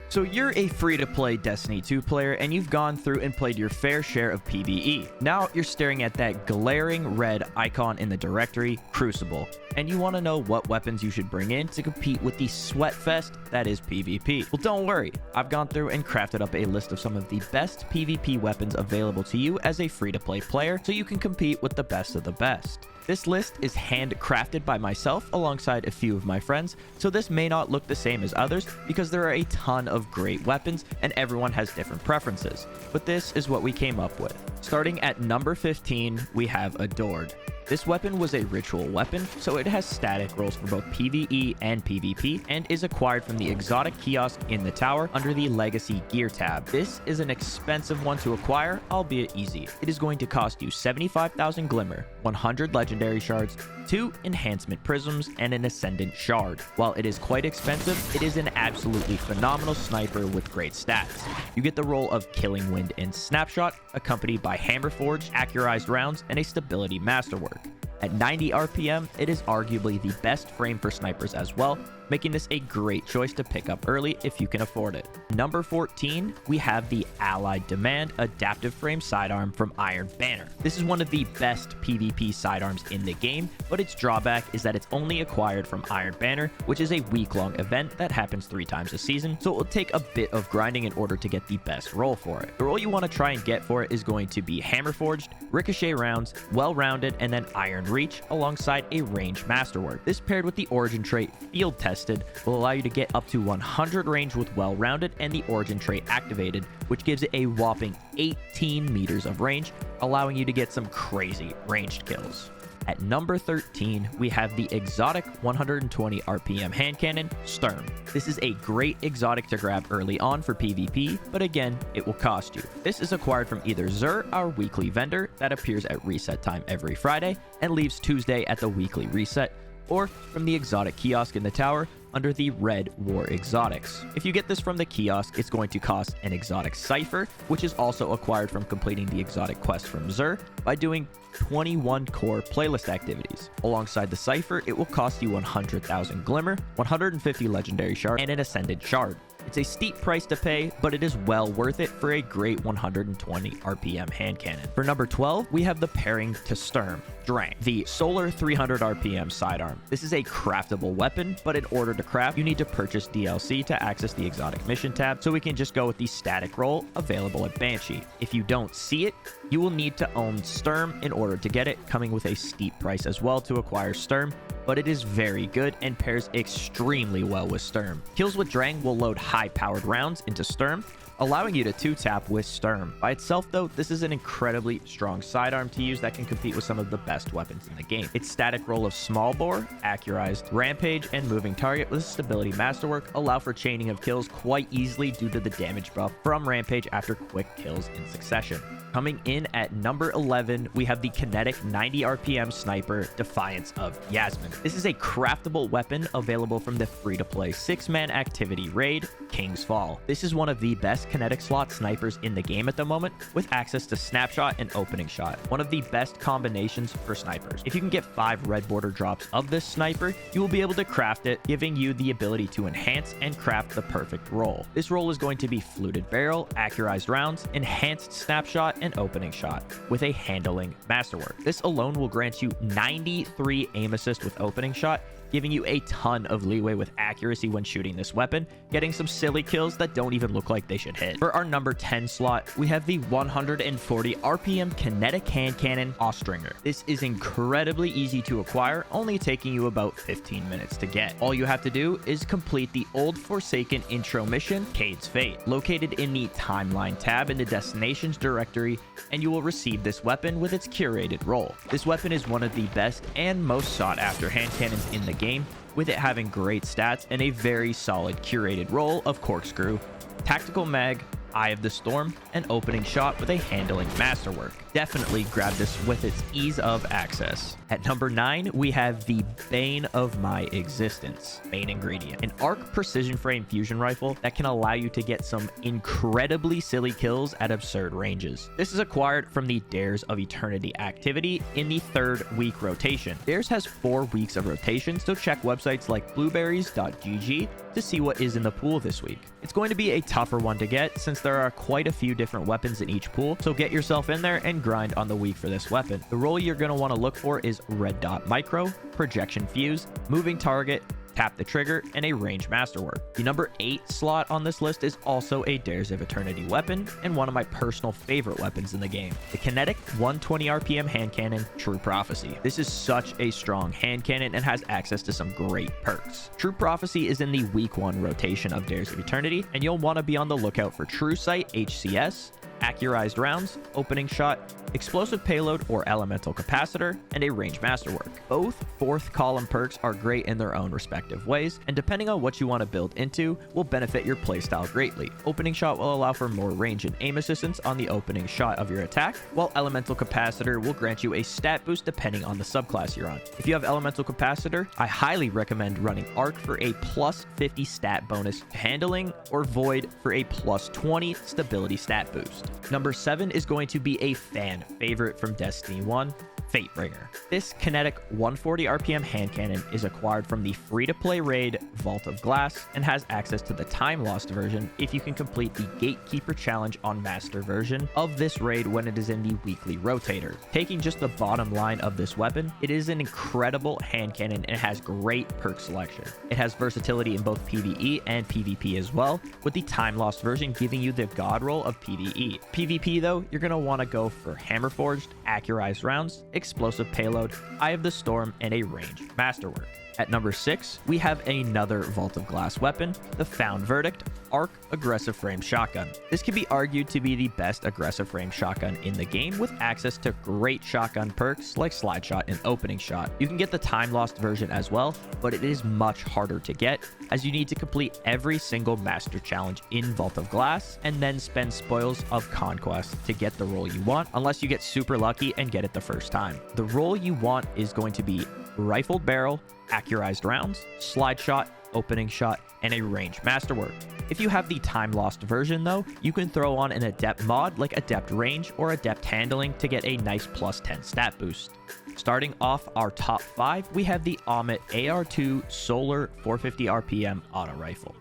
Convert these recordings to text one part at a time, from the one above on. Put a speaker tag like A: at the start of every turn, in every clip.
A: So you're a free-to-play Destiny 2 player and you've gone through and played your fair share of PvE. Now you're staring at that glaring red icon in the directory, Crucible, and you want to know what weapons you should bring in to compete with the sweatfest that is PvP. Well, don't worry, I've gone through and crafted up a list of some of the best PvP weapons available to you as a free-to-play player so you can compete with the best of the best. This list is handcrafted by myself alongside a few of my friends, so this may not look the same as others because there are a ton of great weapons and everyone has different preferences. But this is what we came up with. Starting at number 15, we have Adored. This weapon was a ritual weapon, so it has static rolls for both PvE and PvP, and is acquired from the exotic kiosk in the tower under the Legacy Gear tab. This is an expensive one to acquire, albeit easy. It is going to cost you 75,000 Glimmer, 100 Legendary Shards, 2 Enhancement Prisms, and an Ascendant Shard. While it is quite expensive, it is an absolutely phenomenal sniper with great stats. You get the role of Killing Wind and Snapshot, accompanied by Hammer Forged, Accurized Rounds, and a Stability Masterwork. At 90 RPM, it is arguably the best frame for snipers as well, making this a great choice to pick up early if you can afford it. Number 14, we have the Allied Demand Adaptive Frame Sidearm from Iron Banner. This is one of the best PvP sidearms in the game, but its drawback is that it's only acquired from Iron Banner, which is a week-long event that happens 3 times a season, so it will take a bit of grinding in order to get the best roll for it. The roll you want to try and get for it is going to be Hammer Forged, Ricochet Rounds, Well-Rounded, and then Iron Reach alongside a Range Masterwork. This paired with the Origin trait Field Tested will allow you to get up to 100 range with Well-Rounded and the Origin trait activated, which gives it a whopping 18 meters of range, allowing you to get some crazy ranged kills. At number 13, we have the exotic 120 RPM hand cannon, Sturm. This is a great exotic to grab early on for PvP, but again, it will cost you. This is acquired from either Xur, our weekly vendor that appears at reset time every Friday and leaves Tuesday at the weekly reset, or from the exotic kiosk in the tower under the Red War Exotics. If you get this from the kiosk, it's going to cost an exotic Cypher, which is also acquired from completing the exotic quest from Xur by doing 21 core playlist activities. Alongside the Cypher, it will cost you 100,000 Glimmer, 150 Legendary Shard, and an Ascendant Shard. It's a steep price to pay, but it is well worth it for a great 120 RPM hand cannon. For number 12, we have the pairing to Sturm, Drang, the Solar 300 RPM sidearm. This is a craftable weapon, but in order to craft, you need to purchase DLC to access the exotic mission tab, so we can just go with the static roll available at Banshee. If you don't see it, you will need to own Sturm in order to get it, coming with a steep price as well to acquire Sturm, but it is very good and pairs extremely well with Sturm. Kills with Drang will load high-powered rounds into Sturm, allowing you to 2-tap with Sturm. By itself though, this is an incredibly strong sidearm to use that can compete with some of the best weapons in the game. Its static roll of Small Bore, Accurized, Rampage, and Moving Target with Stability Masterwork allow for chaining of kills quite easily due to the damage buff from Rampage after quick kills in succession. Coming in at number 11, we have the Kinetic 90 RPM Sniper, Defiance of Yasmin. This is a craftable weapon available from the free-to-play 6-man activity raid, King's Fall. This is one of the best kinetic slot snipers in the game at the moment, with access to Snapshot and Opening Shot, one of the best combinations for snipers. If you can get 5 red border drops of this sniper, you will be able to craft it, giving you the ability to enhance and craft the perfect roll. This roll is going to be Fluted Barrel, Accurized Rounds, Enhanced Snapshot, and Opening Shot with a Handling Masterwork. This alone will grant you 93 aim assist with Opening Shot, giving you a ton of leeway with accuracy when shooting this weapon, getting some silly kills that don't even look like they should hit. For our number 10 slot, we have the 140 RPM Kinetic Hand Cannon, Austringer. This is incredibly easy to acquire, only taking you about 15 minutes to get. All you have to do is complete the old Forsaken intro mission, Cade's Fate, located in the Timeline tab in the Destinations directory, and you will receive this weapon with its curated roll. This weapon is one of the best and most sought after hand cannons in the game, with it having great stats and a very solid curated roll of Corkscrew, Tactical Mag, Eye of the Storm, and Opening Shot with a Handling Masterwork. Definitely grab this with its ease of access. At number 9, we have the bane of my existence, main ingredient, an arc precision frame fusion rifle that can allow you to get some incredibly silly kills at absurd ranges. This is acquired from the Dares of Eternity activity in the 3rd week rotation. Dares has 4 weeks of rotation, so check websites like blueberries.gg to see what is in the pool this week. It's going to be a tougher one to get since there are quite a few different weapons in each pool, so get yourself in there and grind on the week for this weapon. The role you're going to want to look for is red dot micro, projection fuse, moving target, tap the trigger, and a range masterwork. The number 8 slot on this list is also a Dares of Eternity weapon and one of my personal favorite weapons in the game, the kinetic 120 RPM hand cannon True Prophecy. This is such a strong hand cannon and has access to some great perks. True Prophecy is in the week 1 rotation of Dares of Eternity, and you'll want to be on the lookout for True Sight HCS, accurized rounds, opening shot, explosive payload or elemental capacitor, and a range masterwork. Both 4th column perks are great in their own respective ways, and depending on what you want to build into, will benefit your playstyle greatly. Opening shot will allow for more range and aim assistance on the opening shot of your attack, while elemental capacitor will grant you a stat boost depending on the subclass you're on. If you have elemental capacitor, I highly recommend running arc for a plus 50 stat bonus handling, or void for a plus 20 stability stat boost. Number 7 is going to be a fan favorite from Destiny 1, Fatebringer. This kinetic 140 RPM hand cannon is acquired from the free-to-play raid Vault of Glass and has access to the time lost version if you can complete the Gatekeeper challenge on master version of this raid when it is in the weekly rotator. Taking just the bottom line of this weapon, it is an incredible hand cannon and it has great perk selection. It has versatility in both PvE and PvP as well, with the time lost version giving you the god roll of PvE. PvP though, you're going to want to go for hammer forged, accurized rounds, explosive payload, Eye of the Storm, and a range masterwork. At number 6, we have another Vault of Glass weapon, the Found Verdict Arc Aggressive Frame Shotgun. This can be argued to be the best aggressive frame shotgun in the game, with access to great shotgun perks like Slide Shot and Opening Shot. You can get the time lost version as well, but it is much harder to get as you need to complete every single master challenge in Vault of Glass and then spend spoils of conquest to get the role you want, unless you get super lucky and get it the first time. The role you want is going to be rifled barrel, accurized rounds, slide shot, opening shot, and a range masterwork. If you have the time lost version though, you can throw on an adept mod like adept range or adept handling to get a nice plus 10 stat boost. Starting off our top 5, we have the Amit AR2 Solar 450 RPM auto rifle.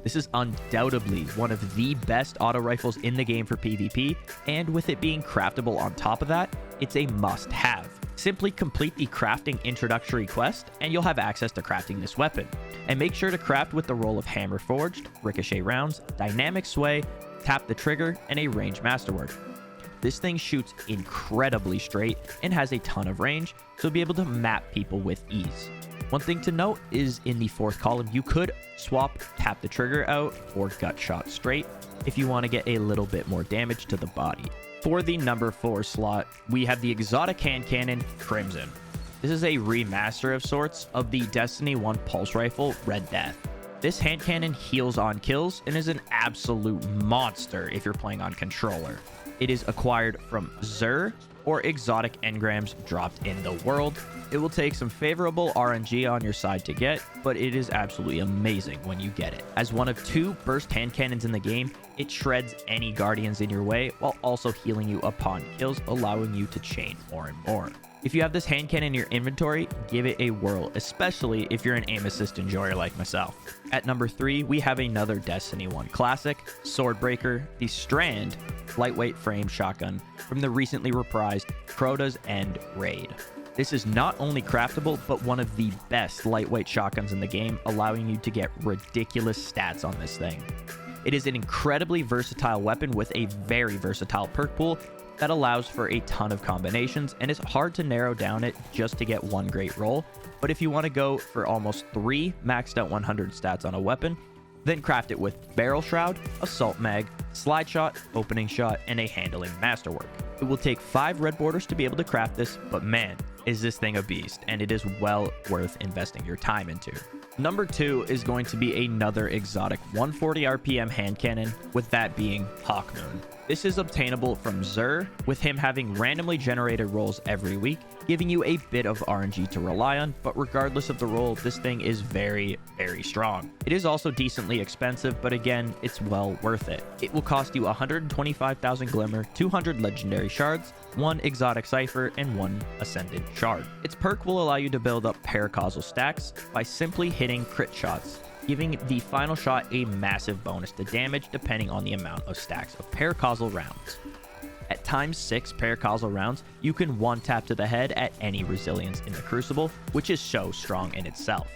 A: This is undoubtedly one of the best auto rifles in the game for PvP, and with it being craftable on top of that, it's a must-have. Simply complete the crafting introductory quest and you'll have access to crafting this weapon. And make sure to craft with the role of hammer forged, ricochet rounds, dynamic sway, tap the trigger, and a range masterwork. This thing shoots incredibly straight and has a ton of range, so you'll be able to map people with ease. One thing to note is in the 4th column, you could swap tap the trigger out or gut shot straight if you want to get a little bit more damage to the body. For the number 4 slot, we have the exotic hand cannon Crimson. This is a remaster of sorts of the Destiny 1 pulse rifle Red Death. This hand cannon heals on kills and is an absolute monster if you're playing on controller. It is acquired from Xur or exotic engrams dropped in the world. It will take some favorable RNG on your side to get, but it is absolutely amazing when you get it. As one of 2 burst hand cannons in the game, it shreds any guardians in your way while also healing you upon kills, allowing you to chain more and more. If you have this hand cannon in your inventory, give it a whirl, especially if you're an aim assist enjoyer like myself. At number 3, we have another Destiny 1 classic, Swordbreaker, the Strand lightweight frame shotgun from the recently reprised Crota's End raid. This is not only craftable, but one of the best lightweight shotguns in the game, allowing you to get ridiculous stats on this thing. It is an incredibly versatile weapon with a very versatile perk pool that allows for a ton of combinations, and it's hard to narrow down it just to get one great roll. But if you want to go for almost 3 maxed out 100 stats on a weapon, then craft it with Barrel Shroud, Assault Mag, Slide Shot, Opening Shot, and a Handling Masterwork. It will take 5 red borders to be able to craft this, but man, is this thing a beast, and it is well worth investing your time into. Number 2 is going to be another exotic 140 RPM hand cannon, with that being Hawkmoon. This is obtainable from Xur, with him having randomly generated rolls every week, giving you a bit of RNG to rely on, but regardless of the roll, this thing is very, very strong. It is also decently expensive, but again, it's well worth it. It will cost you 125,000 Glimmer, 200 Legendary Shards, 1 Exotic Cipher, and 1 Ascendant Shard. Its perk will allow you to build up paracausal stacks by simply hitting crit shots, giving the final shot a massive bonus to damage depending on the amount of stacks of paracausal rounds. At times 6 paracausal rounds, you can one-tap to the head at any resilience in the Crucible, which is so strong in itself.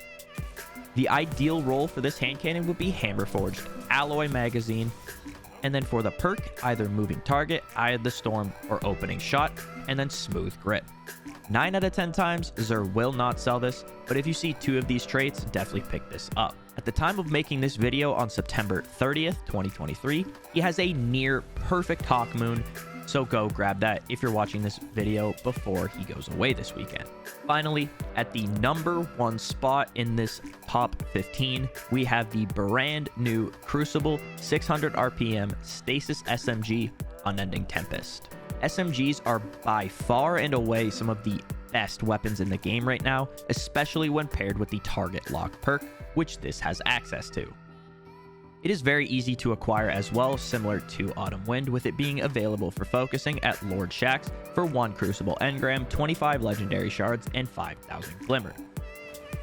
A: The ideal roll for this hand cannon would be Hammerforged Alloy Magazine, and then for the perk, either Moving Target, Eye of the Storm, or Opening Shot, and then Smooth Grip. 9 out of 10 times, Xur will not sell this, but if you see 2 of these traits, definitely pick this up. At the time of making this video on September 30th, 2023, he has a near perfect Hawkmoon, so go grab that if you're watching this video before he goes away this weekend. Finally, at the number 1 spot in this top 15, we have the brand new Crucible 600 RPM Stasis SMG Unending Tempest. SMGs are by far and away some of the best weapons in the game right now, especially when paired with the Target Lock perk, which this has access to. It is very easy to acquire as well, similar to Autumn Wind, with it being available for focusing at Lord Shaxx for 1 Crucible Engram, 25 Legendary Shards, and 5,000 Glimmer.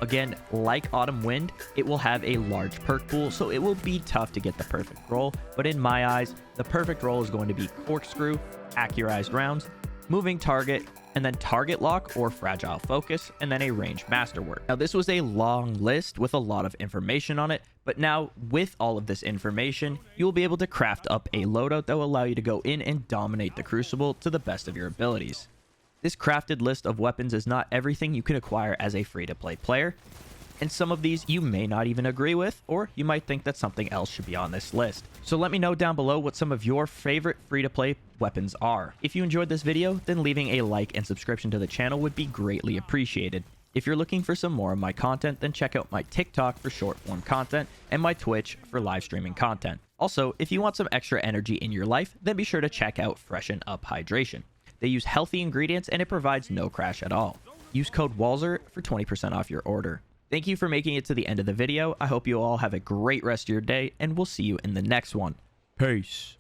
A: Again, like Autumn Wind, it will have a large perk pool, so it will be tough to get the perfect roll, but in my eyes, the perfect roll is going to be Corkscrew, Accurized Rounds, Moving Target, and then Target Lock or Fragile Focus, and then a Ranged Masterwork. Now, this was a long list with a lot of information on it, but now with all of this information, you will be able to craft up a loadout that will allow you to go in and dominate the Crucible to the best of your abilities. This crafted list of weapons is not everything you can acquire as a free-to-play player, and some of these you may not even agree with, or you might think that something else should be on this list. So let me know down below what some of your favorite free-to-play weapons are. If you enjoyed this video, then leaving a like and subscription to the channel would be greatly appreciated. If you're looking for some more of my content, then check out my TikTok for short-form content and my Twitch for live streaming content. Also, if you want some extra energy in your life, then be sure to check out Freshen Up Hydration. They use healthy ingredients and it provides no crash at all. Use code WALZER for 20% off your order. Thank you for making it to the end of the video. I hope you all have a great rest of your day, and we'll see you in the next one. Peace.